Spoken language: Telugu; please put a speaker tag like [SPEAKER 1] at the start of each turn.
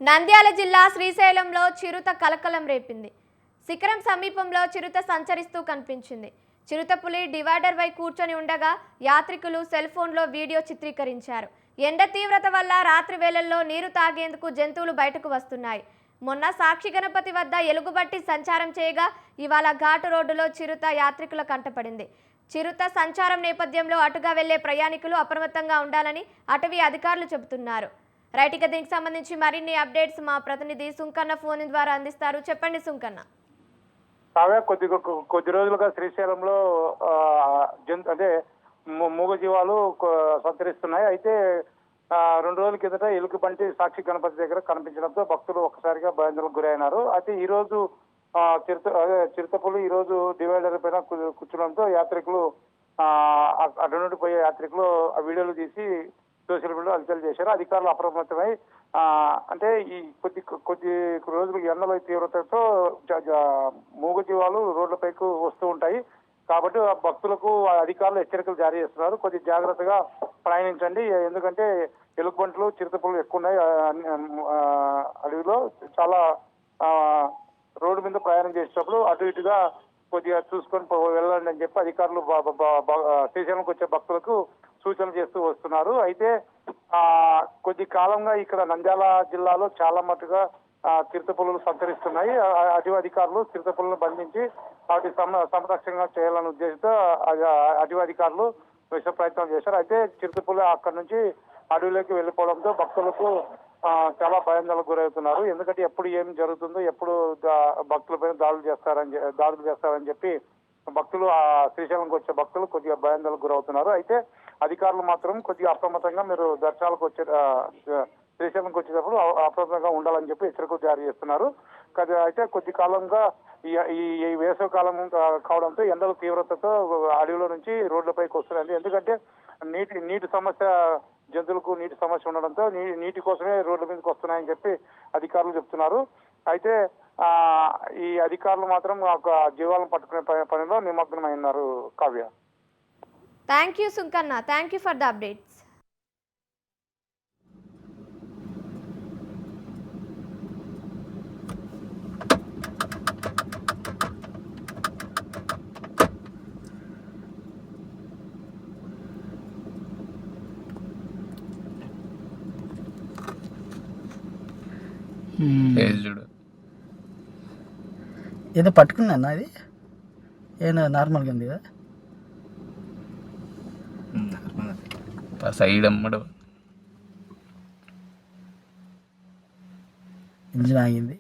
[SPEAKER 1] నంద్యాల జిల్లా శ్రీశైలంలో చిరుత కలకలం రేపింది. శిఖరం సమీపంలో చిరుత సంచరిస్తూ కనిపించింది. చిరుతపులి డివైడర్ పై కూర్చొని ఉండగా యాత్రికులు సెల్ ఫోన్లో వీడియో చిత్రీకరించారు. ఎండ తీవ్రత వల్ల రాత్రి వేళల్లో నీరు తాగేందుకు జంతువులు బయటకు వస్తున్నాయి. మొన్న సాక్షి గణపతి వద్ద ఎలుగుబట్టి సంచారం చేయగా ఇవాళ ఘాటు రోడ్డులో చిరుత యాత్రికుల కంటపడింది. చిరుత సంచారం నేపథ్యంలో అటుగా వెళ్లే ప్రయాణికులు అప్రమత్తంగా ఉండాలని అటవీ అధికారులు చెబుతున్నారు. రైట్, ఇక దీనికి సంబంధించి మరిన్ని అప్డేట్స్ మా ప్రతినిధి సుంకన్న ఫోన్ ద్వారా అందిస్తారు. చెప్పండి సుంకన్న.
[SPEAKER 2] కొద్ది రోజులుగా శ్రీశైలంలో అంటే మూగజీవాలు సంచరిస్తున్నాయి. అయితే 2 రోజుల కిందట ఎలుగుబంటి సాక్షి గణపతి దగ్గర కనిపించడంతో భక్తులు ఒక్కసారిగా భయాందోళనకు గురైనారు. అయితే ఈ రోజు చిరుతపులి ఈ రోజు డివైడర్ పైన కూర్చోడంతో యాత్రికులు అటు నుండి పోయే యాత్రికులు ఆ వీడియోలు తీసి సోషల్ మీడియాలో హల్చల్ చేశారు. అధికారులు అప్రమత్తమై అంటే ఈ కొద్ది రోజులు ఎండల తీవ్రతతో మూగజీవాలు రోడ్లపైకి వస్తూ ఉంటాయి. కాబట్టి భక్తులకు అధికారులు హెచ్చరికలు జారీ చేస్తున్నారు. కొద్ది జాగ్రత్తగా ప్రయాణించండి, ఎందుకంటే ఎలుగుబంట్లు చిరుతపులు ఎక్కువ ఉన్నాయి అడవిలో. చాలా రోడ్డు మీద ప్రయాణం చేసేటప్పుడు అటు ఇటుగా కొద్దిగా చూసుకొని వెళ్ళండి అని చెప్పి అధికారులు శ్రీశైలంకి వచ్చే భక్తులకు సూచనలు చేస్తూ వస్తున్నారు. అయితే కొద్ది కాలంగా ఇక్కడ నంద్యాల జిల్లాలో చాలా మటుగా చిరుతపులులు సంచరిస్తున్నాయి. అటవీ అధికారులు చిరుతపులను బంధించి వాటి సంరక్షణగా చేయాలనే ఉద్దేశంతో అటవీ అధికారులు విష ప్రయత్నం చేశారు. అయితే చిరుతపులు అక్కడి నుంచి అడవిలోకి వెళ్ళిపోవడంతో భక్తులకు చాలా భయాందోళనకు గురవుతున్నారు. ఎందుకంటే ఎప్పుడు ఏం జరుగుతుందో, ఎప్పుడు భక్తులపైన దాడులు చేస్తారని చెప్పి భక్తులు శ్రీశైలంకి వచ్చే భక్తులు కొద్దిగా భయాందోళనకు గురవుతున్నారు. అయితే అధికారులు మాత్రం కొద్దిగా అప్రమత్తంగా మీరు దర్శనాలకు శ్రీశైలంకి వచ్చేటప్పుడు అప్రమత్తంగా ఉండాలని చెప్పి హెచ్చరికలు జారీ చేస్తున్నారు. అయితే కొద్ది కాలంగా ఈ వేసవి కాలం కావడంతో ఎండల తీవ్రతతో అడవిలో నుంచి రోడ్లపైకి వస్తున్నాయి. ఎందుకంటే నీటి సమస్య, జంతువులకు నీటి సమస్య ఉండడంతో నీటి కోసమే రోడ్ల మీదకి వస్తున్నాయని చెప్పి అధికారులు చెప్తున్నారు. అయితే ఈ అధికారులు మాత్రం జీవాలను పట్టుకునే పనిలో నిమగ్నమైనారు. Kavya.
[SPEAKER 1] Thank you Sunkanna, thank you for the updates.
[SPEAKER 3] ఏదో పట్టుకున్నా అది ఏదో నార్మల్గా ఉంది కదా,
[SPEAKER 4] సైడ్ అమ్మడు
[SPEAKER 3] ఇంజిన్ ఆగింది.